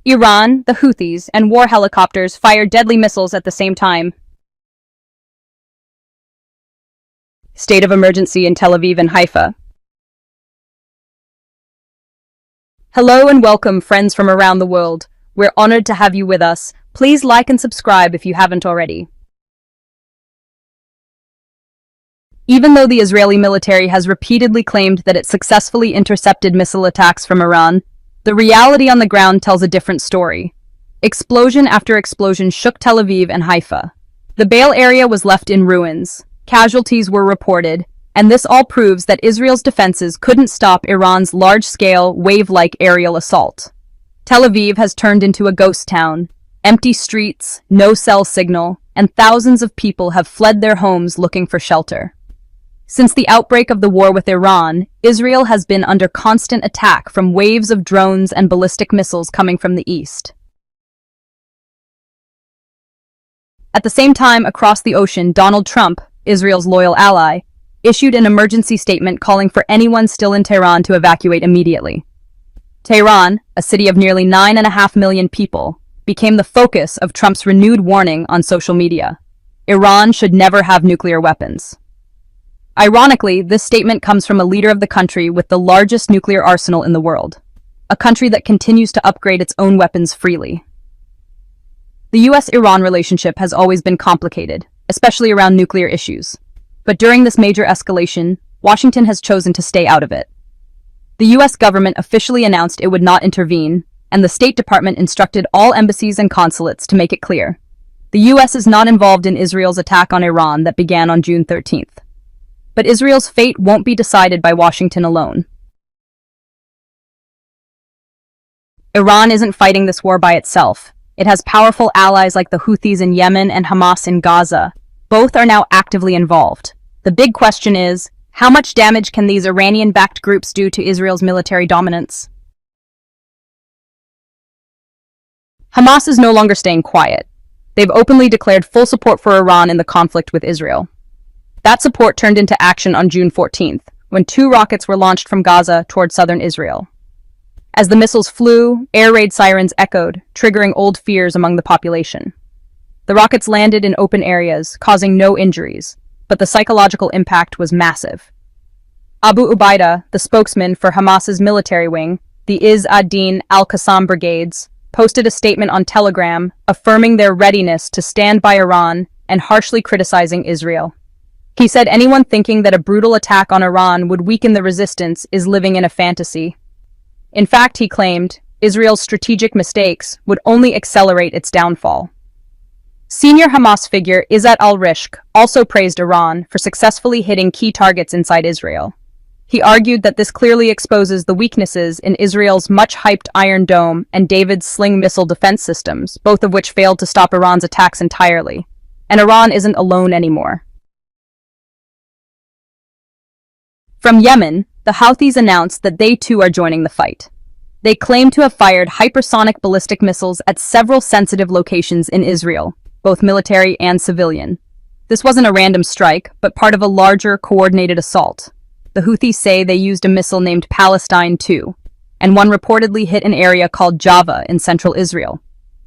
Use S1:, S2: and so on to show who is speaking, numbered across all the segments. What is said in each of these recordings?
S1: Iran, the Houthis, and war helicopters fired deadly missiles at the same time. State of emergency in Tel Aviv and Haifa. Hello and welcome, friends from around the world. We're honored to have you with us. Please like and subscribe if you haven't already. Even though the Israeli military has repeatedly claimed that it successfully intercepted missile attacks from Iran, the reality on the ground tells a different story. Explosion after explosion shook Tel Aviv and Haifa. The Beil area was left in ruins. Casualties were reported, and this all proves that Israel's defenses couldn't stop Iran's large-scale, wave-like aerial assault. Tel Aviv has turned into a ghost town. Empty streets, no cell signal, and thousands of people have fled their homes looking for shelter. Since the outbreak of the war with Iran, Israel has been under constant attack from waves of drones and ballistic missiles coming from the east. At the same time, across the ocean, Donald Trump, Israel's loyal ally, issued an emergency statement calling for anyone still in Tehran to evacuate immediately. Tehran, a city of nearly 9.5 million people, became the focus of Trump's renewed warning on social media. Iran should never have nuclear weapons. Ironically, this statement comes from a leader of the country with the largest nuclear arsenal in the world, a country that continues to upgrade its own weapons freely. The US-Iran relationship has always been complicated, especially around nuclear issues. But during this major escalation, Washington has chosen to stay out of it. The US government officially announced it would not intervene, and the State Department instructed all embassies and consulates to make it clear. The US is not involved in Israel's attack on Iran that began on June 13th. But Israel's fate won't be decided by Washington alone. Iran isn't fighting this war by itself. It has powerful allies like the Houthis in Yemen and Hamas in Gaza. Both are now actively involved. The big question is, how much damage can these Iranian-backed groups do to Israel's military dominance? Hamas is no longer staying quiet. They've openly declared full support for Iran in the conflict with Israel. That support turned into action on June 14th, when 2 rockets were launched from Gaza toward southern Israel. As the missiles flew, air raid sirens echoed, triggering old fears among the population. The rockets landed in open areas, causing no injuries, but the psychological impact was massive. Abu Ubaidah, the spokesman for Hamas's military wing, the Izz ad-Din al-Qassam brigades, posted a statement on Telegram affirming their readiness to stand by Iran and harshly criticizing Israel. He said anyone thinking that a brutal attack on Iran would weaken the resistance is living in a fantasy. In fact, he claimed, Israel's strategic mistakes would only accelerate its downfall. Senior Hamas figure Izzat al-Rishq also praised Iran for successfully hitting key targets inside Israel. He argued that this clearly exposes the weaknesses in Israel's much-hyped Iron Dome and David's Sling missile defense systems, both of which failed to stop Iran's attacks entirely. And Iran isn't alone anymore. From Yemen, the Houthis announced that they too are joining the fight. They claim to have fired hypersonic ballistic missiles at several sensitive locations in Israel, both military and civilian. This wasn't a random strike, but part of a larger, coordinated assault. The Houthis say they used a missile named Palestine II, and one reportedly hit an area called Java in central Israel.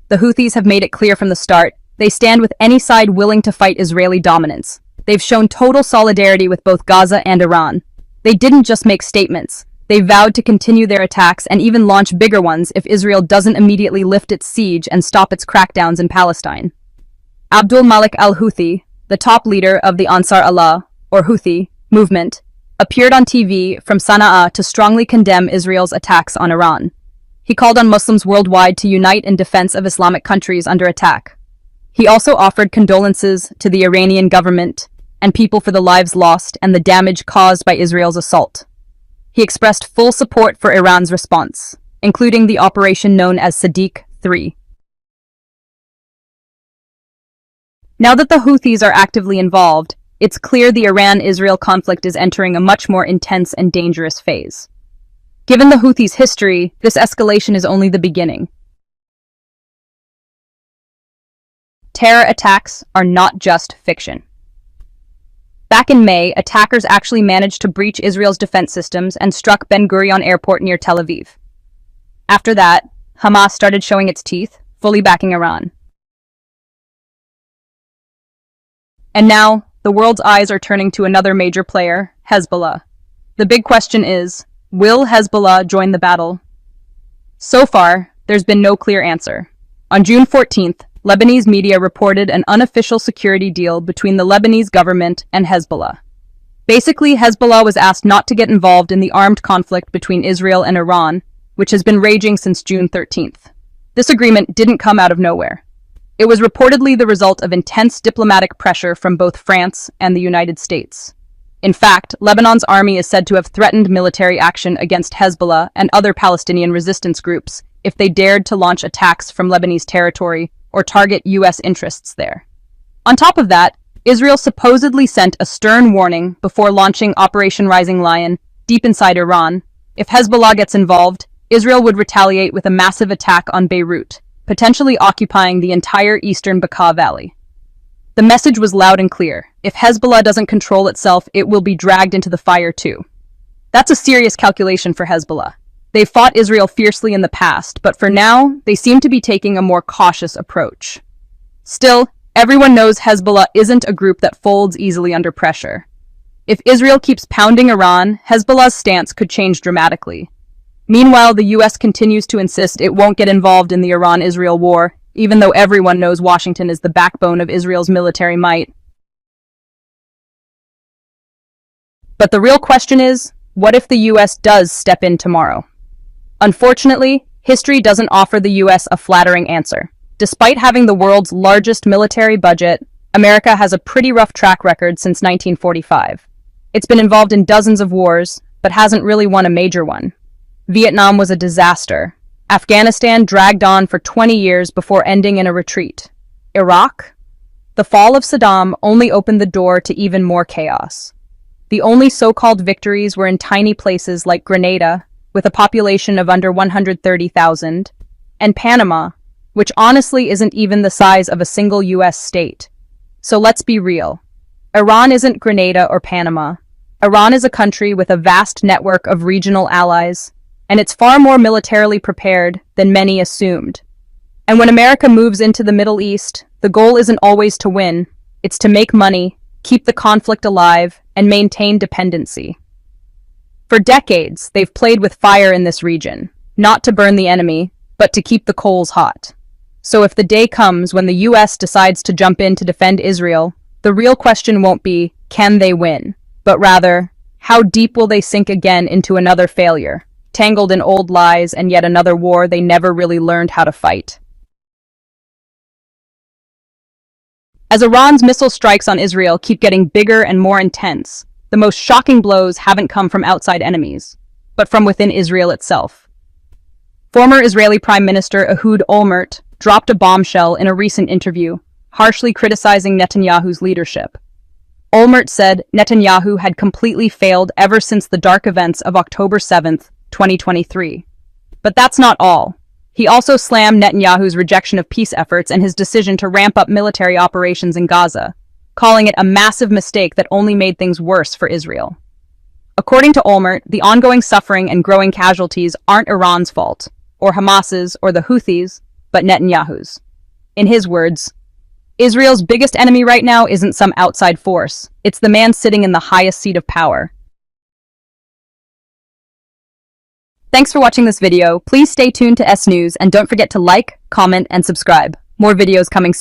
S1: The Houthis have made it clear from the start, they stand with any side willing to fight Israeli dominance. They've shown total solidarity with both Gaza and Iran. They didn't just make statements. They vowed to continue their attacks and even launch bigger ones if Israel doesn't immediately lift its siege and stop its crackdowns in Palestine. Abdul Malik al-Houthi, the top leader of the Ansar Allah, or Houthi, movement, appeared on TV from Sana'a to strongly condemn Israel's attacks on Iran. He called on Muslims worldwide to unite in defense of Islamic countries under attack. He also offered condolences to the Iranian government and people for the lives lost and the damage caused by Israel's assault. He expressed full support for Iran's response, including the operation known as Sadiq 3. Now that the Houthis are actively involved, it's clear the Iran-Israel conflict is entering a much more intense and dangerous phase. Given the Houthis' history, this escalation is only the beginning. Terror attacks are not just fiction. Back in May, attackers actually managed to breach Israel's defense systems and struck Ben Gurion Airport near Tel Aviv. After that, Hamas started showing its teeth, fully backing Iran. And now, the world's eyes are turning to another major player, Hezbollah. The big question is, will Hezbollah join the battle? So far, there's been no clear answer. On June 14th, Lebanese media reported an unofficial security deal between the Lebanese government and Hezbollah. Basically, Hezbollah was asked not to get involved in the armed conflict between Israel and Iran, which has been raging since June 13th. This agreement didn't come out of nowhere. It was reportedly the result of intense diplomatic pressure from both France and the United States. In fact, Lebanon's army is said to have threatened military action against Hezbollah and other Palestinian resistance groups if they dared to launch attacks from Lebanese territory or target U.S. interests there. On top of that, Israel supposedly sent a stern warning before launching Operation Rising Lion deep inside Iran. If Hezbollah gets involved, Israel would retaliate with a massive attack on Beirut, potentially occupying the entire eastern Bekaa Valley. The message was loud and clear. If Hezbollah doesn't control itself, it will be dragged into the fire too. That's a serious calculation for Hezbollah. They've fought Israel fiercely in the past, but for now, they seem to be taking a more cautious approach. Still, everyone knows Hezbollah isn't a group that folds easily under pressure. If Israel keeps pounding Iran, Hezbollah's stance could change dramatically. Meanwhile, the U.S. continues to insist it won't get involved in the Iran-Israel war, even though everyone knows Washington is the backbone of Israel's military might. But the real question is, what if the U.S. does step in tomorrow? Unfortunately, history doesn't offer the U.S. a flattering answer. Despite having the world's largest military budget, America has a pretty rough track record since 1945. It's been involved in dozens of wars, but hasn't really won a major one. Vietnam was a disaster. Afghanistan dragged on for 20 years before ending in a retreat. Iraq? The fall of Saddam only opened the door to even more chaos. The only so-called victories were in tiny places like Grenada, with a population of under 130,000, and Panama, which honestly isn't even the size of a single U.S. state. So let's be real. Iran isn't Grenada or Panama. Iran is a country with a vast network of regional allies, and it's far more militarily prepared than many assumed. And when America moves into the Middle East, the goal isn't always to win, it's to make money, keep the conflict alive, and maintain dependency. For decades, they've played with fire in this region, not to burn the enemy, but to keep the coals hot. So if the day comes when the U.S. decides to jump in to defend Israel, the real question won't be, can they win? But rather, how deep will they sink again into another failure, tangled in old lies and yet another war they never really learned how to fight? As Iran's missile strikes on Israel keep getting bigger and more intense, the most shocking blows haven't come from outside enemies, but from within Israel itself. Former Israeli Prime Minister Ehud Olmert dropped a bombshell in a recent interview, harshly criticizing Netanyahu's leadership. Olmert said Netanyahu had completely failed ever since the dark events of October 7th, 2023. But that's not all. He also slammed Netanyahu's rejection of peace efforts and his decision to ramp up military operations in Gaza, calling it a massive mistake that only made things worse for Israel. According to Olmert, the ongoing suffering and growing casualties aren't Iran's fault, or Hamas's, or the Houthis, but Netanyahu's. In his words, Israel's biggest enemy right now isn't some outside force, it's the man sitting in the highest seat of power. Thanks for watching this video. Please stay tuned to S News and don't forget to like, comment, and subscribe. More videos coming soon.